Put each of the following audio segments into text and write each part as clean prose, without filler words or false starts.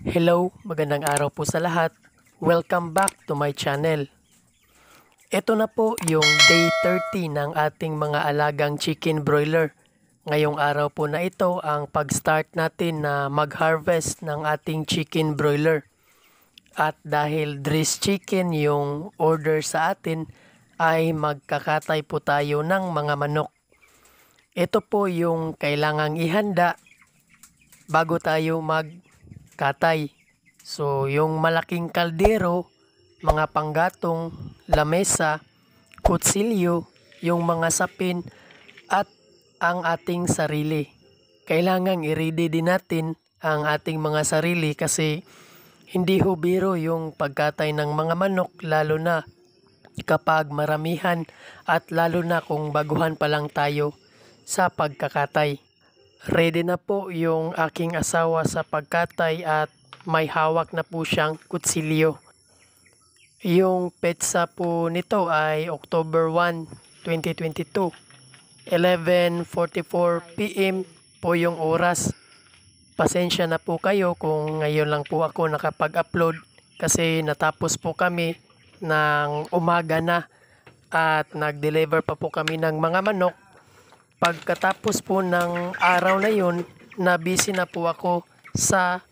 Hello, magandang araw po sa lahat. Welcome back to my channel. Ito na po yung day 30 ng ating mga alagang chicken broiler. Ngayong araw po na ito ang pag-start natin na mag-harvest ng ating chicken broiler. At dahil dressed chicken yung order sa atin, ay magkakatay po tayo ng mga manok. Ito po yung kailangang ihanda bago tayo magkatay. So yung malaking kaldero, mga panggatong, lamesa, kutsilyo, yung mga sapin at ang ating sarili. Kailangang i-ready din natin ang ating mga sarili kasi hindi ho biro yung pagkatay ng mga manok, lalo na kapag maramihan at lalo na kung baguhan pa lang tayo sa pagkakatay. Ready na po yung aking asawa sa pagkatay at may hawak na po siyang kutsilyo. Yung petsa po nito ay October 1, 2022. 11:44 PM po yung oras. Pasensya na po kayo kung ngayon lang po ako nakapag-upload kasi natapos po kami ng umaga na at nag-deliver pa po kami ng mga manok. Pagkatapos po ng araw na yun, na-busy na po ako sa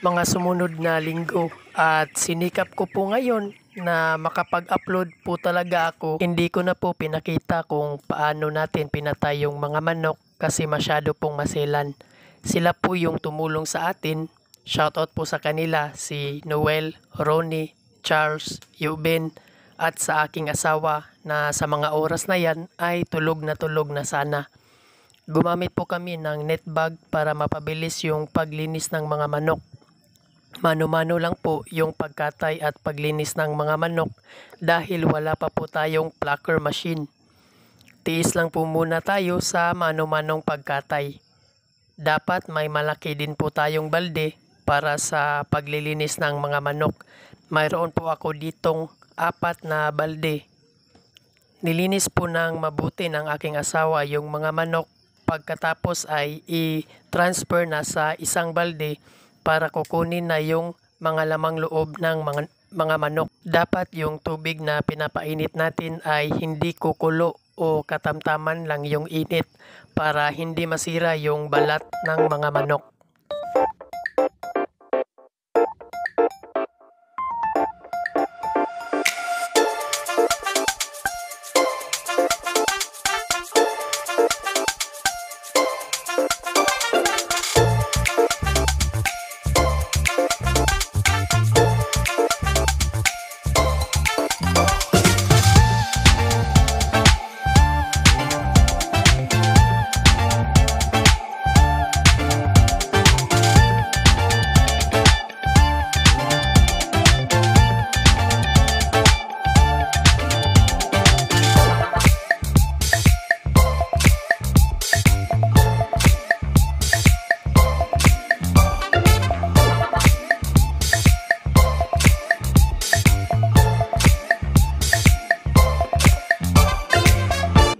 mga sumunod na linggo at sinikap ko po ngayon na makapag-upload po talaga ako. Hindi ko na po pinakita kung paano natin pinatay yung mga manok kasi masyado pong maselan. Sila po yung tumulong sa atin. Shoutout po sa kanila si Noel, Ronnie, Charles, Euben at sa aking asawa na sa mga oras na yan ay tulog na sana. Gumamit po kami ng net bag para mapabilis yung paglinis ng mga manok. Mano-mano lang po yung pagkatay at paglinis ng mga manok dahil wala pa po tayong plucker machine. Tiis lang po muna tayo sa mano-manong pagkatay. Dapat may malaki din po tayong balde para sa paglilinis ng mga manok. Mayroon po ako ditong 4 na balde. Nilinis po ng mabuti ng aking asawa yung mga manok. Pagkatapos ay i-transfer na sa isang balde para kukunin na yung mga lamang loob ng mga manok. Dapat yung tubig na pinapainit natin ay hindi kukulo o katamtaman lang yung init para hindi masira yung balat ng mga manok.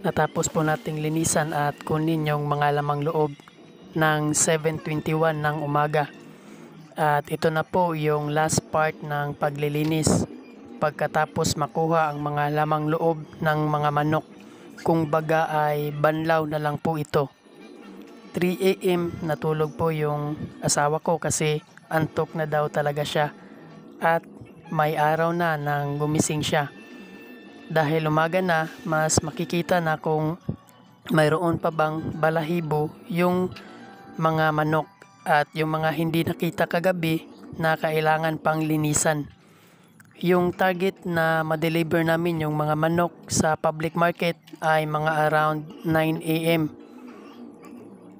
Natapos po nating linisan at kunin yung mga lamang loob ng 7:21 ng umaga. At ito na po yung last part ng paglilinis. Pagkatapos makuha ang mga lamang loob ng mga manok, kung baga ay banlaw na lang po ito. 3 AM natulog po yung asawa ko kasi antok na daw talaga siya at may araw na nang gumising siya. Dahil umaga na, mas makikita na kung mayroon pa bang balahibo yung mga manok at yung mga hindi nakita kagabi na kailangan pang linisan. Yung target na ma-deliver namin yung mga manok sa public market ay mga around 9 AM.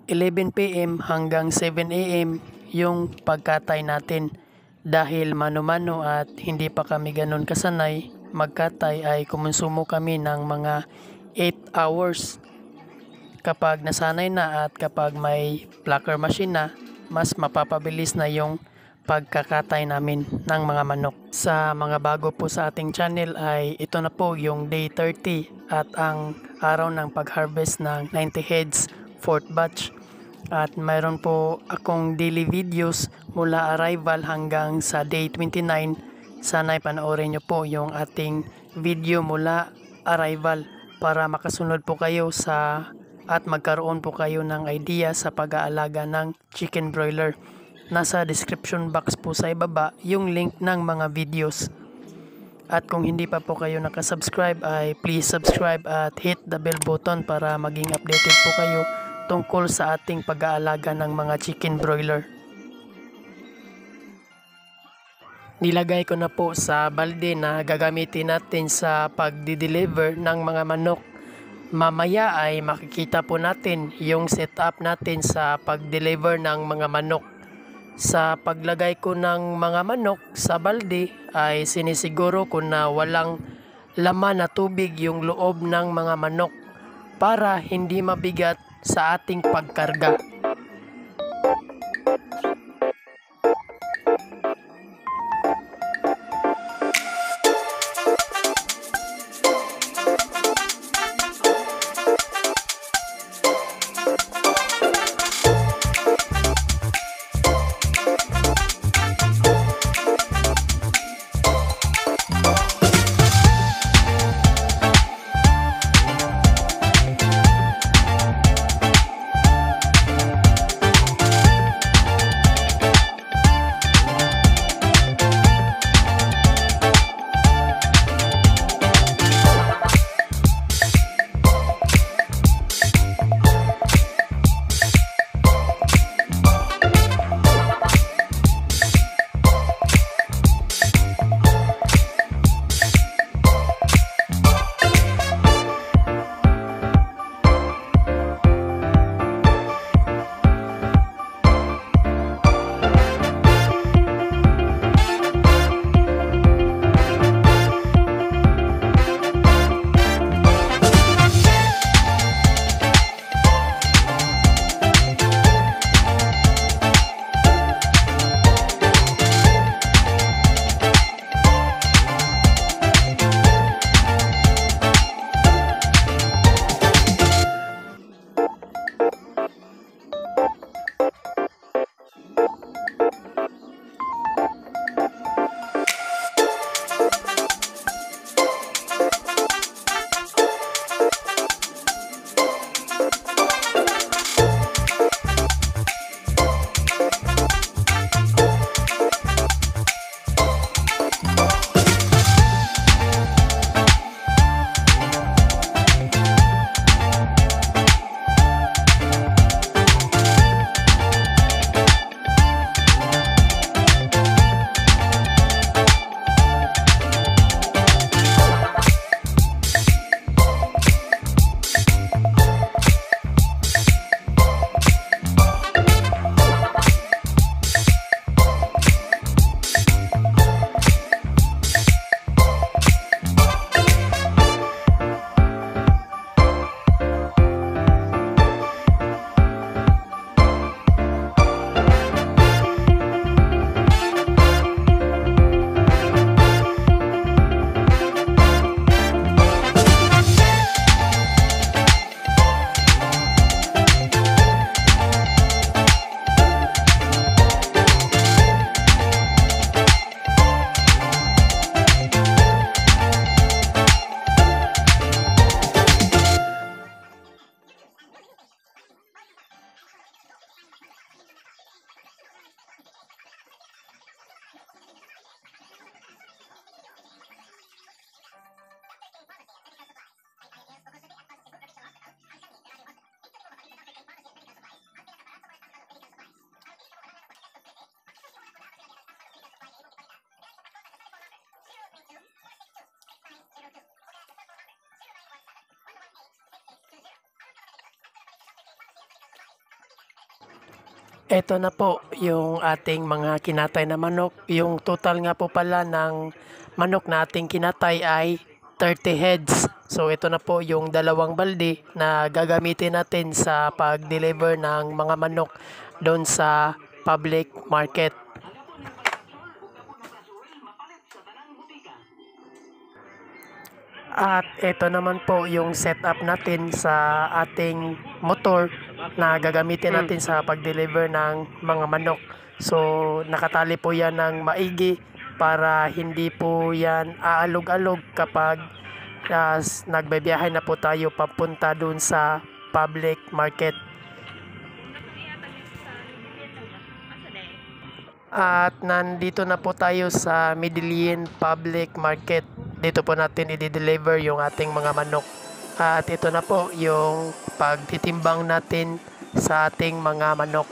11 PM hanggang 7 AM yung pagkatay natin. Dahil mano-mano at hindi pa kami ganun kasanay magkatay ay kumonsumo kami ng mga 8 hours. Kapag nasanay na at kapag may plucker machine na, mas mapapabilis na yung pagkakatay namin ng mga manok. Sa mga bago po sa ating channel ay ito na po yung day 30 at ang araw ng pag-harvest ng 90 heads 4th batch. At mayroon po akong daily videos mula arrival hanggang sa day 29. Sana'y panoorin nyo po yung ating video mula arrival para makasunod po kayo at magkaroon po kayo ng idea sa pag-aalaga ng chicken broiler. Nasa description box po sa ibaba yung link ng mga videos. At kung hindi pa po kayo nakasubscribe ay please subscribe at hit the bell button para maging updated po kayo tungkol sa ating pag-aalaga ng mga chicken broiler. Nilagay ko na po sa balde na gagamitin natin sa pagdi-deliver ng mga manok. Mamaya ay makikita po natin yung setup natin sa pag-deliver ng mga manok. Sa paglagay ko ng mga manok sa balde ay sinisiguro ko na walang laman na tubig yung loob ng mga manok para hindi mabigat sa ating pagkarga. Ito na po yung ating mga kinatay na manok. Yung total nga po pala ng manok na ating kinatay ay 30 heads. So ito na po yung dalawang balde na gagamitin natin sa pag-deliver ng mga manok doon sa public market. At ito naman po yung setup natin sa ating motor na gagamitin natin sa pag-deliver ng mga manok. So nakatali po yan ng maigi para hindi po yan aalog-alog kapag nagbebiyahe na po tayo papunta dun sa public market. At nandito na po tayo sa Medellin Public Market. Dito po natin i-deliver yung ating mga manok. At ito na po yung pagtitimbang natin sa ating mga manok.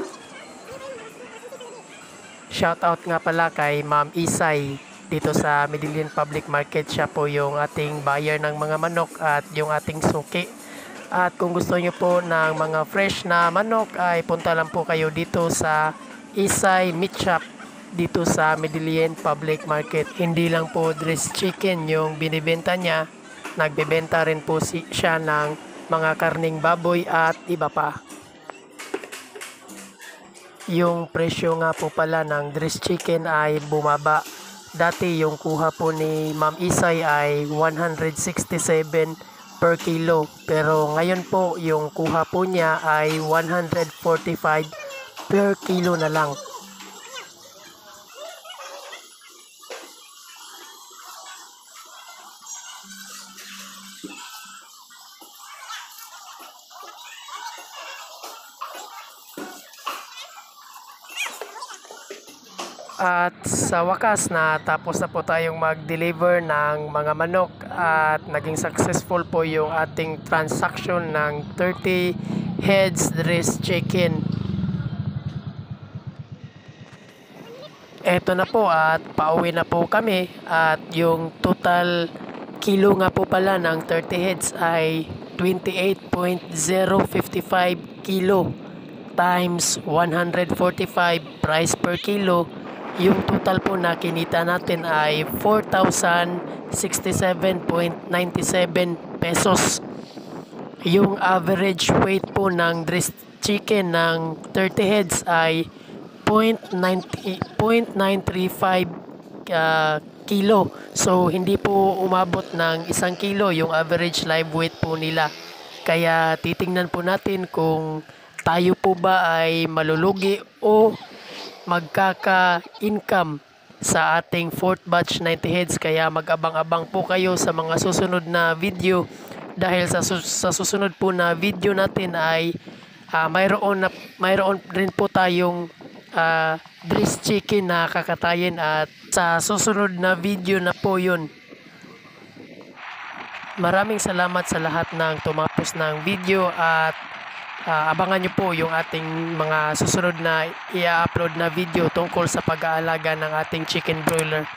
Shoutout nga pala kay Ma'am Isay dito sa Medellin Public Market. Siya po yung ating buyer ng mga manok at yung ating suki. At kung gusto nyo po ng mga fresh na manok ay punta lang po kayo dito sa Isay Meat Shop dito sa Medellin Public Market. Hindi lang po dressed chicken yung binibenta niya, nagbebenta rin po siya ng mga karning baboy at iba pa. Yung presyo nga po pala ng dressed chicken ay bumaba. Dati yung kuha po ni Ma'am Isay ay 167 per kilo, pero ngayon po yung kuha po niya ay 145 per kilo na lang. At sa wakas na tapos na po tayong mag-deliver ng mga manok at naging successful po yung ating transaction ng 30 heads dressed chicken. Eto na po at pauwi na po kami at yung total kilo nga po pala ng 30 heads ay 28.055 kilo times 145 price per kilo. Yung total po na kinita natin ay 4,067.97 pesos. Yung average weight po ng dressed chicken ng 30 heads ay 0.935 kilo. So hindi po umabot ng 1 kilo yung average live weight po nila. Kaya titingnan po natin kung tayo po ba ay malulugi o magkaka-income sa ating 4th batch 90 heads. Kaya mag-abang-abang po kayo sa mga susunod na video dahil sa susunod po na video natin ay mayroon rin po tayong dressed chicken na kakatayin at sa susunod na video na po yun. Maraming salamat sa lahat ng tumapos ng video at abangan nyo po yung ating mga susunod na i-upload na video tungkol sa pag-aalaga ng ating chicken broiler.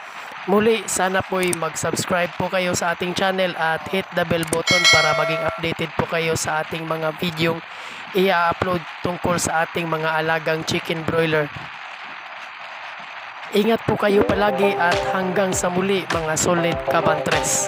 Muli, sana po'y mag-subscribe po kayo sa ating channel at hit the bell button para maging updated po kayo sa ating mga video i-upload tungkol sa ating mga alagang chicken broiler. Ingat po kayo palagi at hanggang sa muli mga solid kabantres.